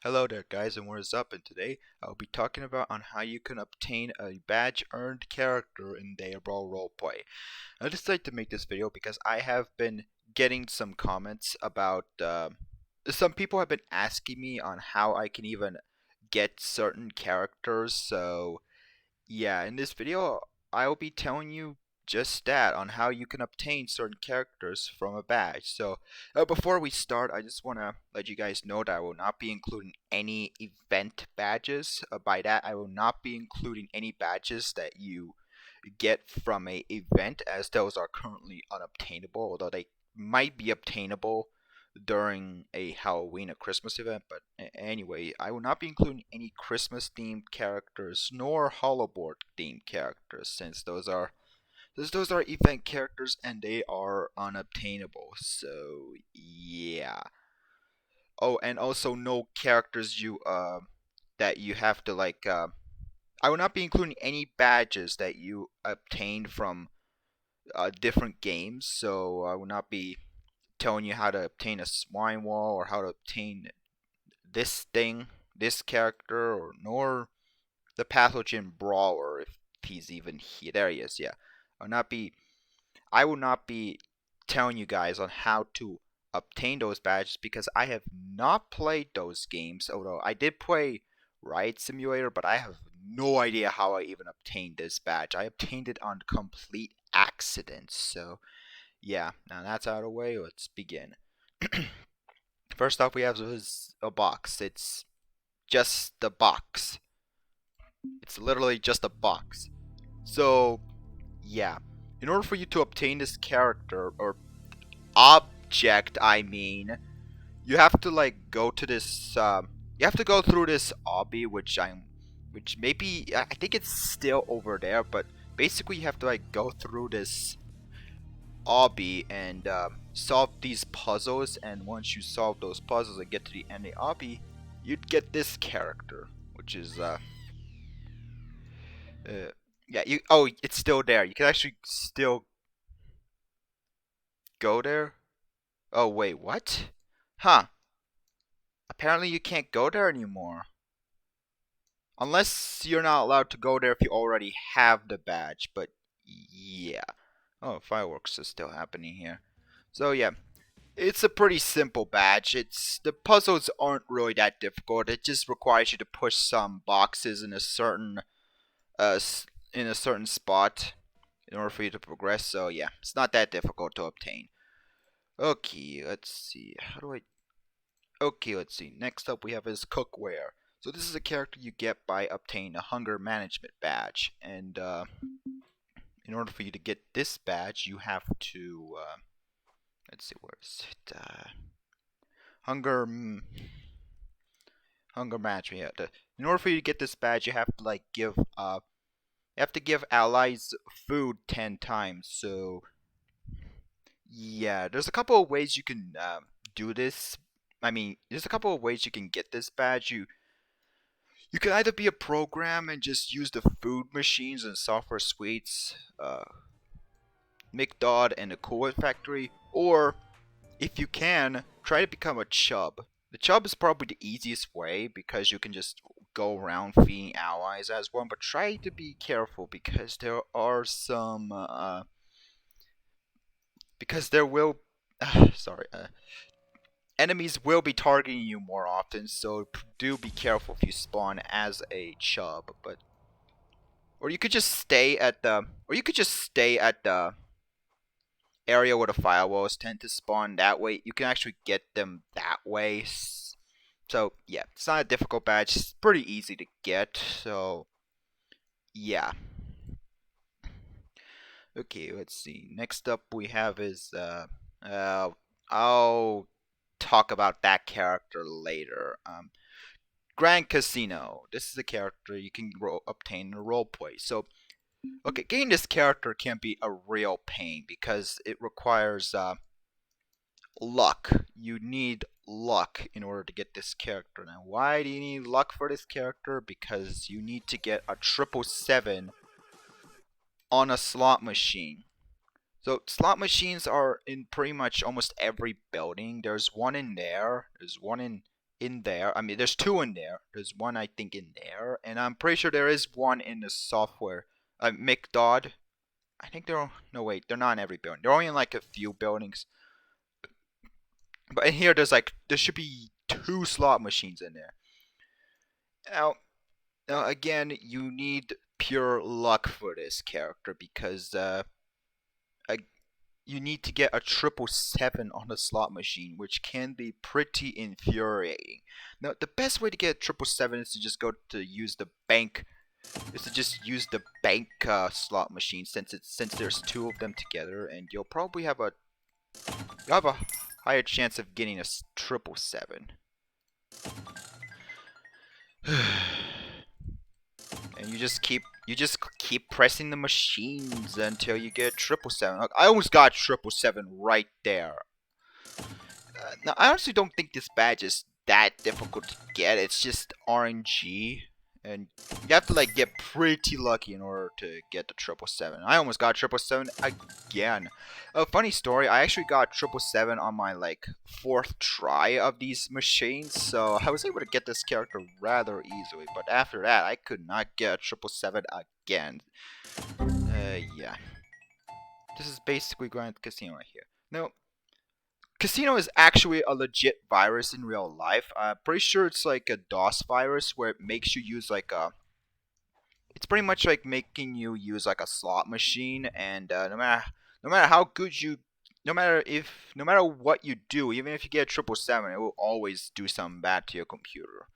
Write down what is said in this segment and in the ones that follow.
Hello there guys, and what is up, and today I'll be talking about on how you can obtain a badge earned character in databrawl roleplay. I decided to make this video because I have been getting some comments about some people have been asking me on how I can even get certain characters. So yeah, in this video I'll be telling you just that on how you can obtain certain characters from a badge. So before we start, I just want to let you guys know that I will not be including any event badges. By that, I will not be including any badges that you get from a event, as those are currently unobtainable, although they might be obtainable during a Halloween or Christmas event. But anyway, I will not be including any Christmas themed characters nor Hollowboard themed characters, since those are event characters and they are unobtainable. So yeah. Oh, and also no characters that you have to I will not be including any badges that you obtained from different games. So I will not be telling you how to obtain a swine wall or how to obtain this thing, this character, or nor the pathogen brawler, if he's even here. There he is. Yeah, I will not be telling you guys on how to obtain those badges because I have not played those games. Although I did play Ride Simulator, but I have no idea how I even obtained this badge. I obtained it on complete accident. So yeah, now that's out of the way. Let's begin. First off, we have a box. It's just a box. It's literally just a box. So yeah, in order for you to obtain this character or object, I mean, you have to go to this. You have to go through this obby, which maybe I think it's still over there, but basically you have to go through this obby and solve these puzzles. And once you solve those puzzles and get to the end of the obby, you'd get this character, which is yeah, it's still there. You can actually still go there. Oh wait, what? Huh. Apparently you can't go there anymore. Unless you're not allowed to go there if you already have the badge, but yeah. Oh, fireworks is still happening here. So yeah, it's a pretty simple badge. The puzzles aren't really that difficult. It just requires you to push some boxes in a certain uh in a certain spot in order for you to progress. So yeah, it's not that difficult to obtain. Okay, let's see. Okay, let's see. Next up we have is cookware. So this is a character you get by obtaining a hunger management badge, and in order for you to get this badge, you have to let's see, where is it? Hunger hunger management. Yeah, in order for you to get this badge, you have to give allies food 10 times. So yeah, there's a couple of ways you can do this. I mean, there's a couple of ways you can get this badge. You can either be a program and just use the food machines and software suites, McDodd and the Cookware Factory, or if you can, try to become a chub. The chub is probably the easiest way because you can just go around feeding allies as one, but try to be careful because there are some, because there will, sorry, enemies will be targeting you more often, so do be careful if you spawn as a chub. But or you could just stay at the area where the firewalls tend to spawn. That way you can actually get them that way. So yeah, it's not a difficult badge. It's pretty easy to get. So yeah. Okay, let's see. Next up we have is I'll talk about that character later. Grand Casino. This is a character you can obtain in a roleplay. So, okay, getting this character can be a real pain because it requires luck. You need luck in order to get this character. Now, why do you need luck for this character? Because you need to get a 777 on a slot machine. So slot machines are in pretty much almost every building. There's one in there. There's one in in there. I mean, there's two in there. There's one I think in there, and I'm pretty sure there is one in the software. McDodd. I think they're no wait, they're not in every building. They're only in like a few buildings. But in here, there should be two slot machines in there. Now, again, you need pure luck for this character because uh, you need to get a 777 on the slot machine, which can be pretty infuriating. Now, the best way to get a 777 is to just go to use the bank. Is to just use the bank slot machine since there's two of them together, and you'll have a higher chance of getting a 777. And you just keep pressing the machines until you get 777. Look, I almost got 777 right there. Now I honestly don't think this badge is that difficult to get. It's just RNG, and you have to like get pretty lucky in order to get the 777. I almost got 777 again. A funny story, I actually got 777 on my like 4th try of these machines, so I was able to get this character rather easily. But after that, I could not get 777 again. Yeah. This is basically Grand Casino right here. Now, Casino is actually a legit virus in real life. I'm pretty sure it's like a DOS virus where it makes you use like a. It's pretty much like making you use like a slot machine, and no matter how good you, no matter what you do, even if you get a 777, it will always do something bad to your computer.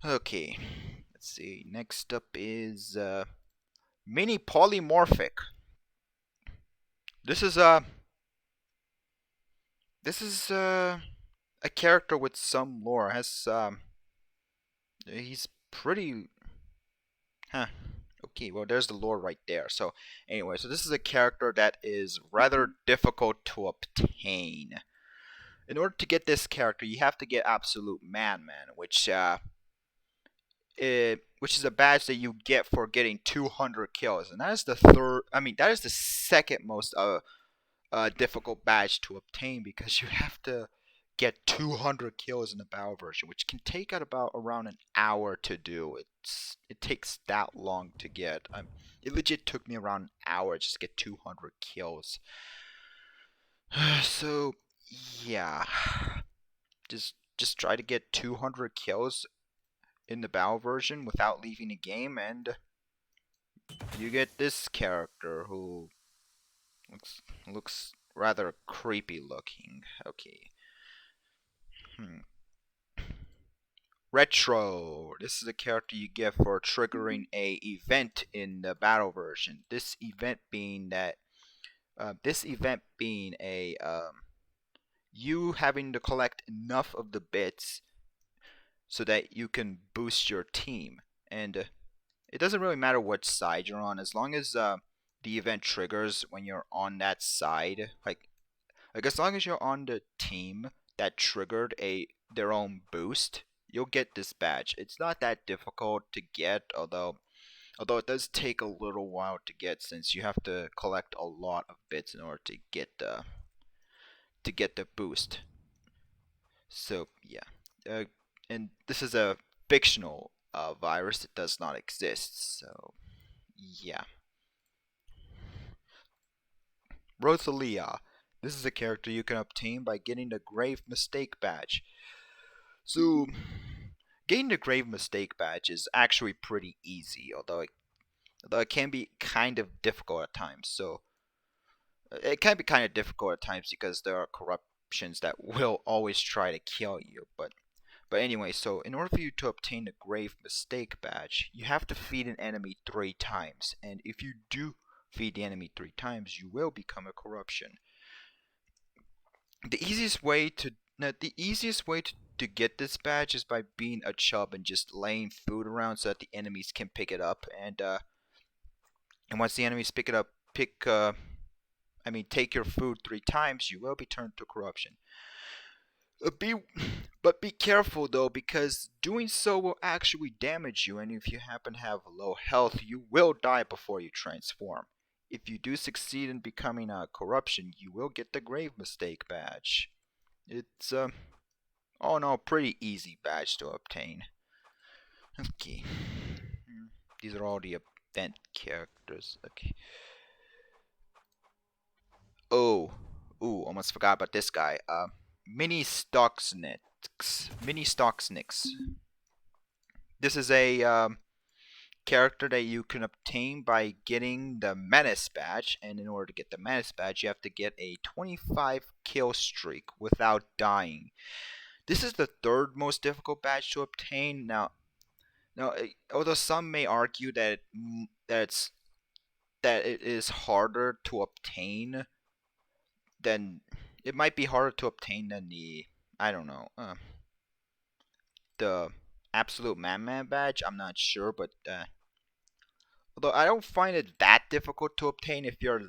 Okay, let's see. Next up is mini polymorphic. This is a character with some lore. He's pretty. Huh. Okay, well, there's the lore right there. So, anyway, so this is a character that is rather difficult to obtain. In order to get this character, you have to get Absolute Man, which is a badge that you get for getting 200 kills, and that is the third. I mean, that is the second most difficult badge to obtain because you have to get 200 kills in the battle version, which can take about around an hour to do. It takes that long to get. It legit took me around an hour just to get 200 kills. So yeah, just try to get 200 kills in the battle version without leaving the game, and you get this character who looks rather creepy looking. Okay. Retro. This is a character you get for triggering a event in the battle version. This event being a you having to collect enough of the bits so that you can boost your team. And it doesn't really matter what side you're on, as long as the event triggers when you're on that side. Like as long as you're on the team that triggered their own boost, you'll get this badge. It's not that difficult to get, although it does take a little while to get since you have to collect a lot of bits in order to get the boost. So yeah, and this is a fictional virus that does not exist. So yeah. Rosalia. This is a character you can obtain by getting the Grave Mistake badge. So, getting the Grave Mistake badge is actually pretty easy, although it can be kind of difficult at times. So, it can be kind of difficult at times because there are corruptions that will always try to kill you. But anyway, so in order for you to obtain the Grave Mistake badge, you have to feed an enemy 3 times, and if you do feed the enemy 3 times, you will become a corruption. The easiest way to get this badge is by being a chub and just laying food around so that the enemies can pick it up, and once the enemies pick it up, take your food 3 times, you will be turned to corruption. But be careful though, because doing so will actually damage you, and if you happen to have low health, you will die before you transform. If you do succeed in becoming a corruption, you will get the Grave Mistake badge. It's Oh no, pretty easy badge to obtain. Okay. These are all the event characters. Okay. Oh. Ooh, almost forgot about this guy. Mini Stocksnicks. Mini Stocksnicks. This is a character that you can obtain by getting the Menace badge, and in order to get the Menace badge, you have to get a 25 kill streak without dying. This is the third most difficult badge to obtain. Now, although some may argue that it is harder to obtain than it might be harder to obtain than the I don't know the absolute man badge. I'm not sure, but although I don't find it that difficult to obtain if you're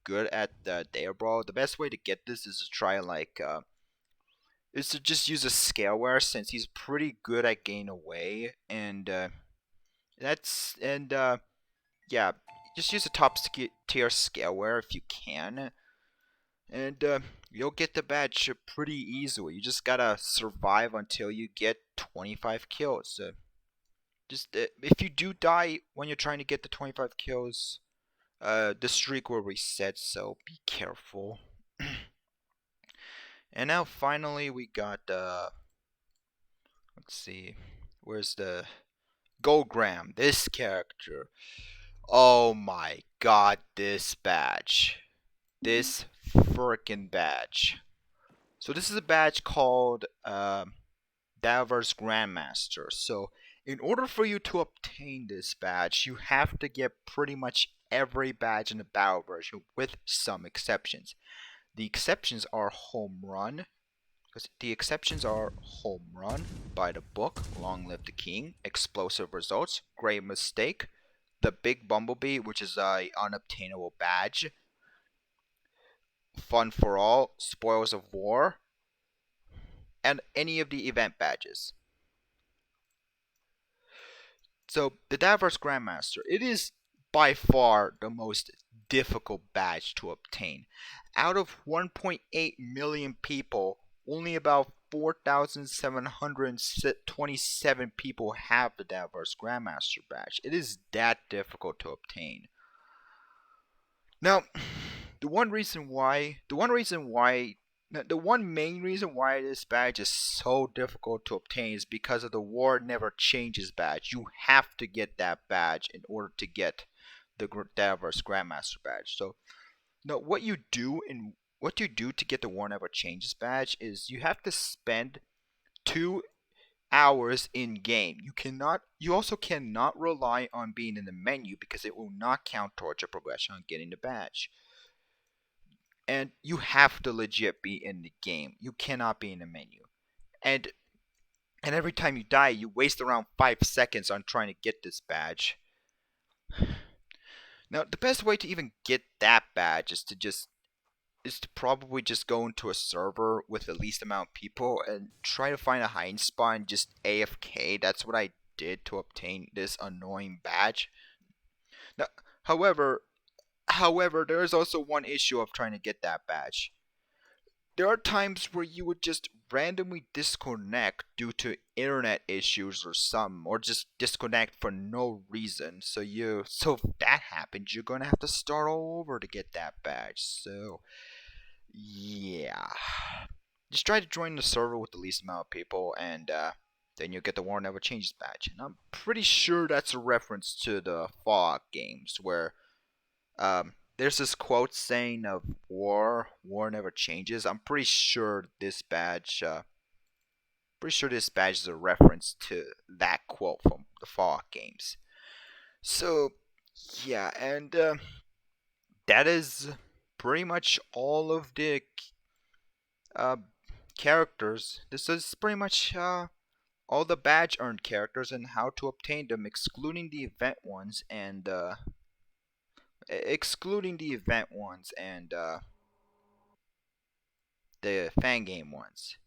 good at the databrawl. The best way to get this is to try is to just use a scaleware since he's pretty good at getting away that's and yeah, just use a top tier scaleware if you can, and you'll get the badge pretty easily. You just gotta survive until you get 25 kills. Just if you do die when you're trying to get the 25 kills, the streak will reset, so be careful. And now finally we got let's see, where's the Golgram? This character. Oh my god, this badge. This frickin' badge. So this is a badge called Grandmaster. So in order for you to obtain this badge, you have to get pretty much every badge in the battle version with some exceptions. The exceptions are home run. Home run, by the book, Long Live the King, explosive results, great mistake, the big bumblebee, which is a unobtainable badge, fun for all, spoils of war, and any of the event badges. So the Diverse Grandmaster, it is by far the most difficult badge to obtain. Out of 1.8 million people, only about 4,727 people have the Diverse Grandmaster badge. It is that difficult to obtain. Now, the one main reason why this badge is so difficult to obtain is because of the War Never Changes badge. You have to get that badge in order to get the Diverse Grandmaster badge. So, now what you do to get the War Never Changes badge is you have to spend 2 hours in game. You also cannot rely on being in the menu because it will not count towards your progression on getting the badge. And you have to legit be in the game. You cannot be in the menu. And every time you die, you waste around 5 seconds on trying to get this badge. Now, the best way to even get that badge is to probably just go into a server with the least amount of people and try to find a hiding spot and just AFK. That's what I did to obtain this annoying badge. Now, however, there is also one issue of trying to get that badge. There are times where you would just randomly disconnect due to internet issues or just disconnect for no reason. So if that happens, you're gonna have to start all over to get that badge. So yeah, just try to join the server with the least amount of people, and then you'll get the War Never Changes badge. And I'm pretty sure that's a reference to the Fallout games where there's this quote saying of war never changes. I'm pretty sure this badge is a reference to that quote from the Fallout games. So yeah, and that is pretty much all of the characters. This is pretty much all the badge earned characters and how to obtain them, excluding the event ones and the fan game ones.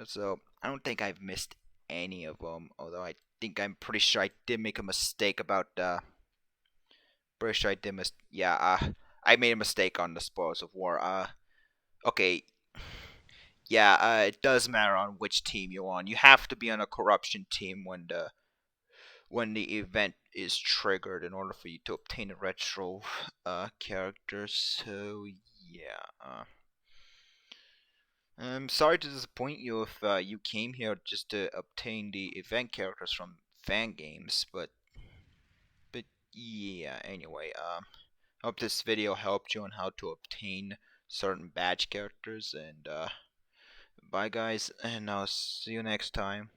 So I don't think I've missed any of them. Although I'm pretty sure I did make a mistake about. Pretty sure I did I made a mistake on the spoils of war. Okay. Yeah, it does matter on which team you're on. You have to be on a corruption team when the event is triggered in order for you to obtain a retro character. So yeah, I'm sorry to disappoint you if you came here just to obtain the event characters from fan games, but yeah. Anyway, hope this video helped you on how to obtain certain badge characters, and bye guys, and I'll see you next time.